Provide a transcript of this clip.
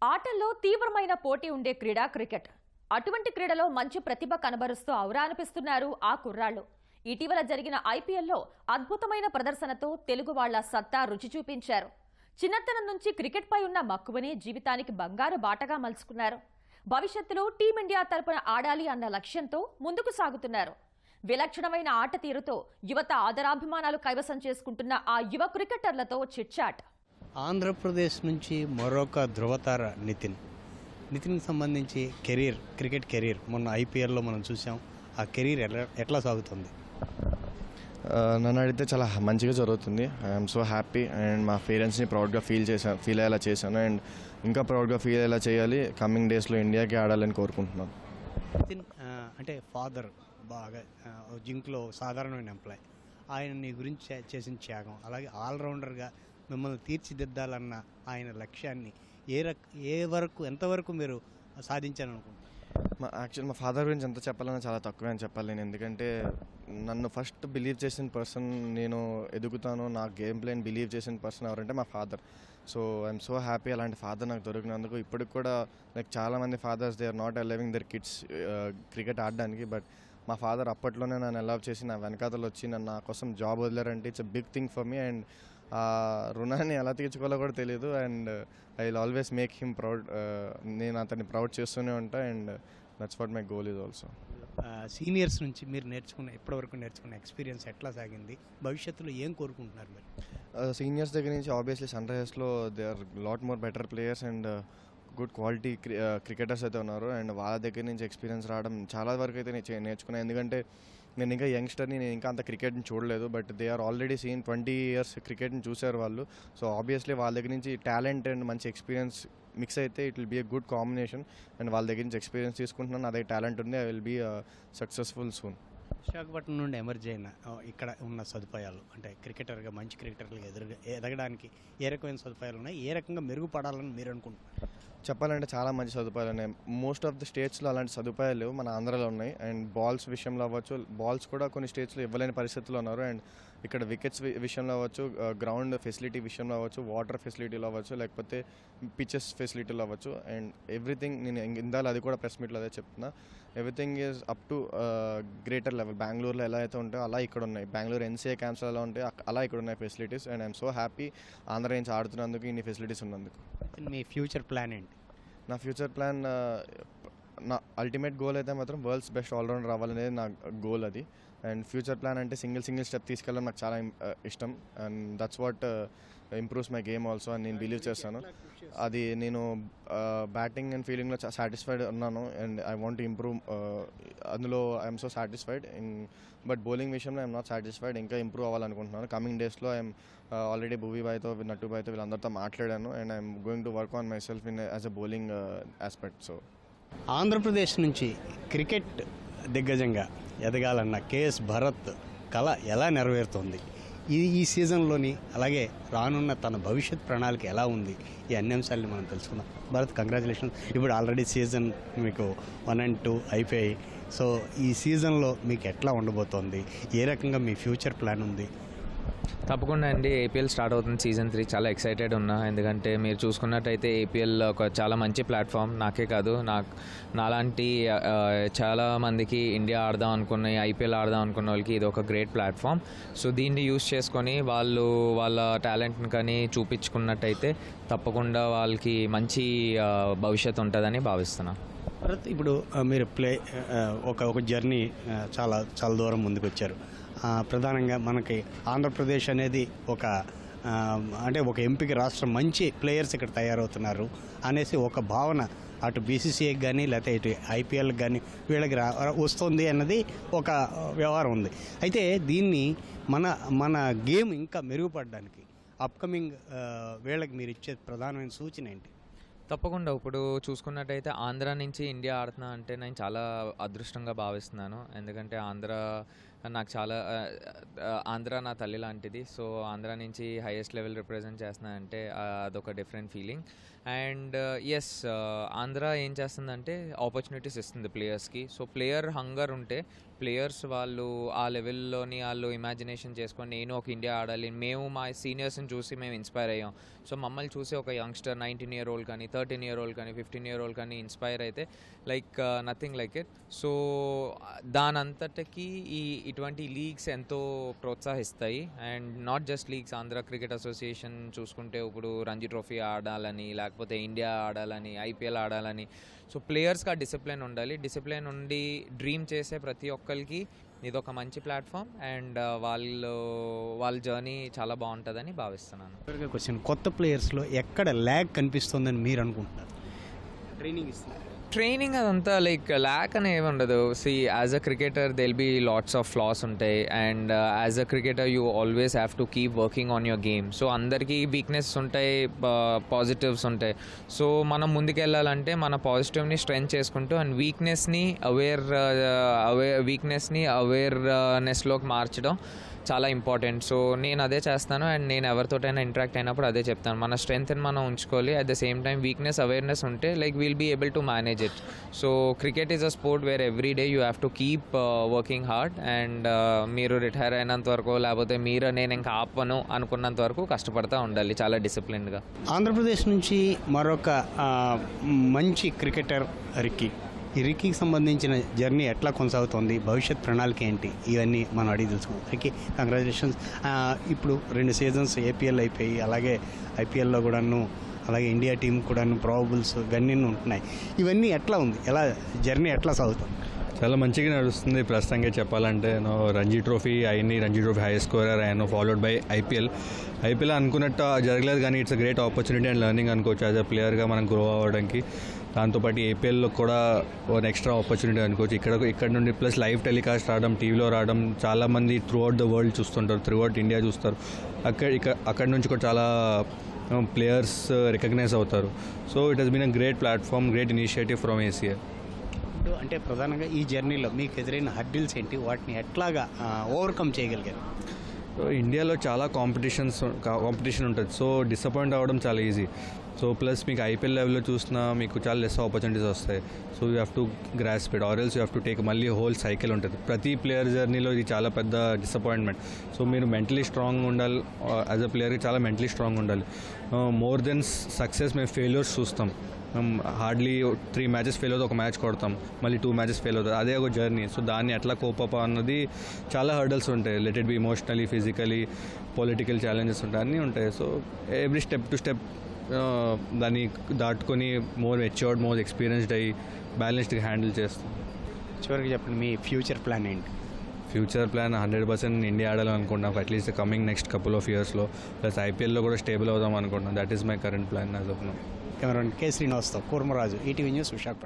ఆటల్లో తీవ్రమైన పోటీ ఉండే క్రీడ క్రికెట్. అటువంటి క్రీడలో మంచి ప్రతిభ కనబరుస్తూ ఔరా అనిపిస్తున్నారు ఆ కుర్రాళ్లు. ఇటీవల జరిగిన ఐపీఎల్లో అద్భుతమైన ప్రదర్శనతో తెలుగు వాళ్ల సత్తా రుచి చూపించారు. చిన్నతనం నుంచి క్రికెట్ పై ఉన్న మక్కువని జీవితానికి బంగారు బాటగా మలుచుకున్నారు. భవిష్యత్తులో టీమిండియా తరపున ఆడాలి అన్న లక్ష్యంతో ముందుకు సాగుతున్నారు. విలక్షణమైన ఆట తీరుతో యువత ఆదరాభిమానాలు కైవసం చేసుకుంటున్న ఆ యువ క్రికెటర్లతో చిట్చాట్. ఆంధ్రప్రదేశ్ నుంచి మరొక ధృవతార నితిన్కి సంబంధించి క్రికెట్ కెరీర్ మొన్న ఐపీఎల్లో మనం చూసాం. ఆ కెరీర్ ఎట్లా సాగుతుంది? నన్ను అడిగితే చాలా మంచిగా జరుగుతుంది. ఐఎమ్ సో హ్యాపీ అండ్ మా పేరెంట్స్ని ప్రౌడ్గా ఫీల్ అయ్యేలా చేశాను అండ్ ఇంకా ప్రౌడ్గా ఫీల్ అయ్యేలా చేయాలి. కమింగ్ డేస్లో ఇండియాకి ఆడాలని కోరుకుంటున్నాను. నితిన్ అంటే ఫాదర్ బాగా జింక్లో సాధారణమైన ఎంప్లాయ్. ఆయన నీ గురించి చేసిన త్యాగం, అలాగే ఆల్రౌండర్గా మిమ్మల్ని తీర్చిదిద్దాలన్న ఆయన లక్ష్యాన్ని ఎంతవరకు మీరు సాధించాలనుకుంటున్నారు? మా ఫాదర్ గురించి ఎంత చెప్పాలన్నా చాలా తక్కువే అని చెప్పాలి నేను. ఎందుకంటే నన్ను ఫస్ట్ బిలీవ్ చేసిన పర్సన్, నేను ఎదుగుతాను నా గేమ్ ప్లేని బిలీవ్ చేసిన పర్సన్ ఎవరంటే మా father. So I'm so happy అలాంటి ఫాదర్ నాకు దొరికినందుకు. ఇప్పటికి కూడా లైక్ చాలామంది fathers they are not allowing their kids cricket ఆడడానికి. బట్ మా ఫాదర్ అప్పట్లోనే నన్ను అలౌ చేసి నా వెనకాతలు వచ్చి నన్ను నా కోసం జాబ్ వదిలేరంటే it's a big thing for me. And ఆ రుణాన్ని ఎలా తీర్చుకోవాలో కూడా తెలియదు. And I will always make him proud. నేను అతన్ని ప్రౌడ్ చేస్తూనే ఉంటా. And that's what my goal is also. Seniors నుంచి మీరు ఇప్పటివరకు నేర్చుకున్న ఎక్స్పీరియన్స్ ఎట్లా సాగింది? భవిష్యత్తులో ఏం కోరుకుంటున్నారు మీరు? సీనియర్స్ దగ్గర నుంచి ఆబ్వియస్లీ సన్ రైజర్స్లో they are lot more better players and good quality cricketers అయితే ఉన్నారు. అండ్ వాళ్ళ దగ్గర నుంచి ఎక్స్పీరియన్స్ రావడం చాలా వరకు అయితే నేర్చుకున్నాను. ఎందుకంటే నేను ఇంకా యంగ్స్టర్ని, నేను ఇంకా అంత క్రికెట్ని చూడలేదు. But they are already seen 20 years క్రికెట్ని చూశారు వాళ్ళు. సో ఆబ్వియస్లీ వాళ్ళ దగ్గర నుంచి టాలెంట్ అండ్ మంచి ఎక్స్పీరియన్స్ మిక్స్ అయితే it will be a good combination. And వాళ్ళ దగ్గర నుంచి ఎక్స్పీరియన్స్ తీసుకుంటున్నాను. అదే టాలెంట్ ఉంది. I will be successful soon. Visakhapatnam నుండి ఎమర్జ్ అయిన ఇక్కడ ఉన్న సదుపాయాలు, అంటే క్రికెటర్గా మంచి క్రికెటర్లుగా ఎదగడానికి ఏ రకమైన సదుపాయాలు ఉన్నాయి? ఏ రకంగా మెరుగుపడాలని మీరు అనుకుంటున్నారు? చెప్పాలంటే చాలా మంచి సదుపాయాలు ఉన్నాయి. మోస్ట్ ఆఫ్ ది స్టేట్స్లో అలాంటి సదుపాయాలు మన ఆంధ్రాలో ఉన్నాయి. అండ్ బాల్స్ విషయంలో అవ్వచ్చు, బాల్స్ కూడా కొన్ని స్టేట్స్లో ఇవ్వలేని పరిస్థితుల్లో ఉన్నారు. అండ్ ఇక్కడ వికెట్స్ విషయంలో అవ్వచ్చు, గ్రౌండ్ ఫెసిలిటీ విషయంలో అవ్వచ్చు, వాటర్ ఫెసిలిటీలో అవ్వచ్చు, లేకపోతే పిచెస్ ఫెసిలిటీలో అవ్వచ్చు. అండ్ ఎవ్రీథింగ్ నేను ఇందాలు అది కూడా ప్రెస్ మీట్లో అదే చెప్తున్నా. Everything is up to greater level. బెంగళూరులో ఎలా అయితే ఉంటాయో అలా ఇక్కడ ఉన్నాయి. బెంగళూరు ఎన్సీఏ క్యాంప్స్లో ఎలా ఉంటాయో అలా ఇక్కడ ఉన్నాయి facilities. And I'm so happy Andhra నుంచి ఆడుతున్నందుకు, ఇన్ని ఫెసిలిటీస్ ఉన్నందుకు. మీ ఫ్యూచర్ ప్లాన్ ఏంటి? నా ఫ్యూచర్ ప్లాన్, నా అల్టిమేట్ గోల్ అయితే మాత్రం వరల్డ్స్ బెస్ట్ ఆల్రౌండర్ రావాలనేది నా గోల్ అది. అండ్ ఫ్యూచర్ ప్లాన్ అంటే సింగిల్ స్టెప్ తీసుకెళ్ళడం నాకు చాలా ఇష్టం. And that's what improves my game also అని నేను బిలీవ్ చేస్తాను. అది నేను బ్యాటింగ్ అండ్ ఫీల్డింగ్లో సాటిస్ఫైడ్ ఉన్నాను. అండ్ ఐ వాంట్ ఇంప్రూవ్ అందులో I'm so satisfied. But bowling విషయంలో ఐఎమ్ నాట్ సాటిస్ఫైడ్. ఇంకా ఇంప్రూవ్ అవ్వాలనుకుంటున్నాను. కమింగ్ డేస్లో ఐఎమ్ ఆల్రెడీ భువీ బాయ్తో, నట్టు బాయ్తో వీళ్ళందరితో మాట్లాడాను. And I'm going to work on my self in as a bowling aspect. So Andhra Pradesh నుంచి cricket దిగ్గజంగా ఎదగాలన్న KS Bharat కళ ఎలా నెరవేరుతోంది? ఈ సీజన్లోని, అలాగే రానున్న తన భవిష్యత్ ప్రణాళిక ఎలా ఉంది? ఈ అన్ని అంశాలని మనం తెలుసుకుందాం. భరత్, కంగ్రాచులేషన్స్. ఇప్పుడు ఆల్రెడీ సీజన్ మీకు 1 and 2 అయిపోయాయి. సో ఈ సీజన్లో మీకు ఎట్లా ఉండబోతోంది? ఏ రకంగా మీ ఫ్యూచర్ ప్లాన్ ఉంది? తప్పకుండా అండి. ఏపీఎల్ స్టార్ట్ అవుతుంది సీజన్ 3. చాలా ఎక్సైటెడ్ ఉన్నా. ఎందుకంటే మీరు చూసుకున్నట్టయితే ఏపీఎల్ ఒక చాలా మంచి ప్లాట్ఫామ్. నాకే కాదు, నాలాంటి చాలా మందికి ఇండియా ఆడదాం అనుకున్న, ఐపీఎల్ ఆడదాం అనుకున్న వాళ్ళకి ఇది ఒక గ్రేట్ ప్లాట్ఫామ్. సో దీన్ని యూస్ చేసుకొని వాళ్ళు వాళ్ళ టాలెంట్ని కానీ చూపించుకున్నట్టయితే తప్పకుండా వాళ్ళకి మంచి భవిష్యత్తు ఉంటుందని భావిస్తున్నాను. భరత్, ఇప్పుడు మీరు ఒక జర్నీ చాలా దూరం ముందుకు వచ్చారు. ప్రధానంగా మనకి ఆంధ్రప్రదేశ్ అనేది ఒక ఎంపిక రాష్ట్రం, మంచి ప్లేయర్స్ ఇక్కడ తయారవుతున్నారు అనేసి ఒక భావన అటు బీసీసీఐకి కానీ లేకపోతే ఇటు ఐపీఎల్కి కానీ వీళ్ళకి వస్తుంది అన్నది ఒక వ్యవహారం ఉంది. అయితే దీన్ని మన గేమ్ ఇంకా మెరుగుపడడానికి అప్కమింగ్ వీళ్ళకి మీరు ఇచ్చే ప్రధానమైన సూచన ఏంటి? తప్పకుండా. ఇప్పుడు చూసుకున్నట్టయితే ఆంధ్ర నుంచి ఇండియా ఆడుతున్నా అంటే నేను చాలా అదృష్టంగా భావిస్తున్నాను. ఎందుకంటే నాకు చాలా ఆంధ్ర నా తల్లి లాంటిది. సో ఆంధ్ర నుంచి హైయెస్ట్ లెవెల్ రిప్రజెంట్ చేస్తున్నా అంటే అదొక different feeling. And yes, Andhra ఏం చేస్తుందంటే ఆపర్చునిటీస్ ఇస్తుంది ప్లేయర్స్కి. సో ప్లేయర్ హంగర్ ఉంటే ప్లేయర్స్ వాళ్ళు ఆ లెవెల్లోని వాళ్ళు ఇమాజినేషన్ చేసుకొని నేను ఒక ఇండియా ఆడాలి, మేము మా సీనియర్స్ని చూసి మేము ఇన్స్పైర్ అయ్యాం. సో మమ్మల్ని చూసి ఒక యంగ్స్టర్ 19-year-old కానీ 13-year-old కానీ 15-year-old కానీ ఇన్స్పైర్ అయితే like nothing like it. So దానంతటికి ఇటువంటి లీగ్స్ ఎంతో ప్రోత్సహిస్తాయి. And not just leagues, Andhra cricket association చూసుకుంటే ఇప్పుడు రంజీ ట్రోఫీ ఆడాలని, లేకపోతే ఇండియా ఆడాలని, ఐపీఎల్ ఆడాలని. సో ప్లేయర్స్కి ఆ డిసిప్లిన్ ఉండాలి. డిసిప్లిన్ ఉండి డ్రీమ్ చేసే ప్రతి ఒక్కరికి ఇదొక మంచి ప్లాట్ఫామ్. అండ్ వాళ్ళ జర్నీ చాలా బాగుంటుందని భావిస్తున్నాను. క్వశ్చన్, కొత్త ప్లేయర్స్లో ఎక్కడ ల్యాగ్ కనిపిస్తుందని మీరు అనుకుంటున్నారు? ట్రైనింగ్ అదంతా లైక్ ల్యాక్ అని ఏమి ఉండదు. As a cricketer there'll be lots of flaws ఉంటాయి. And as a cricketer you always have to keep working on your game. So అందరికీ వీక్నెస్ ఉంటాయి, పాజిటివ్స్ ఉంటాయి. సో మనం ముందుకెళ్ళాలంటే మన పాజిటివ్ని స్ట్రెంగ్ చేసుకుంటూ అండ్ వీక్నెస్ని అవేర్నెస్లోకి మార్చడం చాలా ఇంపార్టెంట్. సో నేను అదే చేస్తాను. అండ్ నేను ఎవరితోటైనా ఇంటరాక్ట్ అయినప్పుడు అదే చెప్తాను, మన స్ట్రెంగ్త్ని మనం ఉంచుకోవాలి. At the same time weakness awareness ఉంటే like will be able to manage it. So cricket is a sport where every day you have to keep working hard. And మీరు రిటైర్ అయినంత వరకు, లేకపోతే నేను ఇంకా ఆపను అనుకున్నంత వరకు కష్టపడుతూ ఉండాలి చాలా డిసిప్లిన్డ్గా. ఆంధ్రప్రదేశ్ నుంచి మరొక మంచి క్రికెటర్ రిక్కీకి సంబంధించిన జర్నీ ఎట్లా కొనసాగుతోంది, భవిష్యత్ ప్రణాళిక ఏంటి, ఇవన్నీ మనం అడిగి తెలుసుకుందాం. Ricky, congratulations. ఇప్పుడు 2 సీజన్స్ ఏపీఎల్ అయిపోయి, అలాగే ఐపీఎల్లో కూడాను, అలాగే ఇండియా టీం కూడాను ప్రాబబుల్స్ ఇవన్నీ ఉంటున్నాయి. ఇవన్నీ ఎట్లా ఉంది, ఎలా జర్నీ ఎట్లా సాగుతుంది? చాలా మంచిగా నడుస్తుంది ప్రస్తుతంగా చెప్పాలంటే. రంజీ ట్రోఫీ హై స్కోరర్ అయ్యాను, ఫాలోడ్ బై ఐపీఎల్ అనుకున్నట్టు జరగలేదు, కానీ it's a great opportunity and learning అనుకోవచ్చు యాజ్ అ ప్లేయర్గా మనం గ్రో అవ్వడానికి. దాంతోపాటు ఏపీఎల్లో కూడా ఒక ఎక్స్ట్రా ఆపర్చునిటీ అనుకోవచ్చు. ఇక్కడ నుండి ప్లస్ లైవ్ టెలికాస్ట్ రావడం, టీవీలో రావడం, చాలామంది త్రూ అవుట్ ద వరల్డ్ చూస్తుంటారు, త్రూ అవుట్ ఇండియా చూస్తారు. అక్కడ నుంచి కూడా చాలా ప్లేయర్స్ రికగ్నైజ్ అవుతారు. So it has been a great platform, great initiative from ACA. అంటే ప్రధానంగా ఈ జర్నీలో మీకు ఎదురైన హర్డిల్స్ ఏంటి, వాటిని ఎట్లాగా ఓవర్కమ్ చేయగలిగారు? ఇండియాలో చాలా కాంపిటీషన్ ఉంటుంది. సో డిసప్పాయింట్ అవ్వడం చాలా ఈజీ. సో ప్లస్ మీకు ఐపీఎల్ లెవెల్లో చూసినా మీకు చాలా లెస్ ఆపర్చునిటీస్ వస్తాయి. So you have to grasp it or else you have to take, మళ్ళీ హోల్ సైకిల్ ఉంటుంది. ప్రతి ప్లేయర్ జర్నీలో ఇది చాలా పెద్ద డిసప్పాయింట్మెంట్. సో మీరు మెంటలీ స్ట్రాంగ్ ఉండాలి, యాజ్ అ ప్లేయర్కి చాలా మెంటలీ స్ట్రాంగ్ ఉండాలి. మోర్ దెన్ సక్సెస్ మేము ఫెయిల్యూర్స్ చూస్తాం. హార్డ్లీ 3 మ్యాచెస్ ఫెయిల్ అవుతుంది, ఒక మ్యాచ్ కొడతాం, మళ్ళీ 2 మ్యాచెస్ ఫెయిల్ అవుతుంది, అదే ఒక జర్నీ. సో దాన్ని ఎట్లా కోపప్ అన్నది చాలా హర్డల్స్ ఉంటాయి. Let it be emotionally, physically, political challenges ఉంటాయి, అన్నీ ఉంటాయి. So every step to step దాన్ని దాటుకొని మోర్ మెచ్యూర్డ్, మోర్ ఎక్స్పీరియన్స్డ్ అయ్యి బ్యాలెన్స్డ్గా హ్యాండిల్ చేస్తాం. చివరికి చెప్పండి, మీ ఫ్యూచర్ ప్లాన్ ఏంటి? ఫ్యూచర్ ప్లాన్ 100% ఇండియా ఆడాలనుకుంటున్నాం at least coming next couple of ఇయర్స్లో. ప్లస్ ఐపీఎల్లో కూడా స్టేబుల్ అవుదాం అనుకుంటున్నాం. That is my current plan as of now. Cameraman K. శ్రీనివాస్తో కూర్మరాజు, ఈటీవీ న్యూస్, విశాఖపట్నం.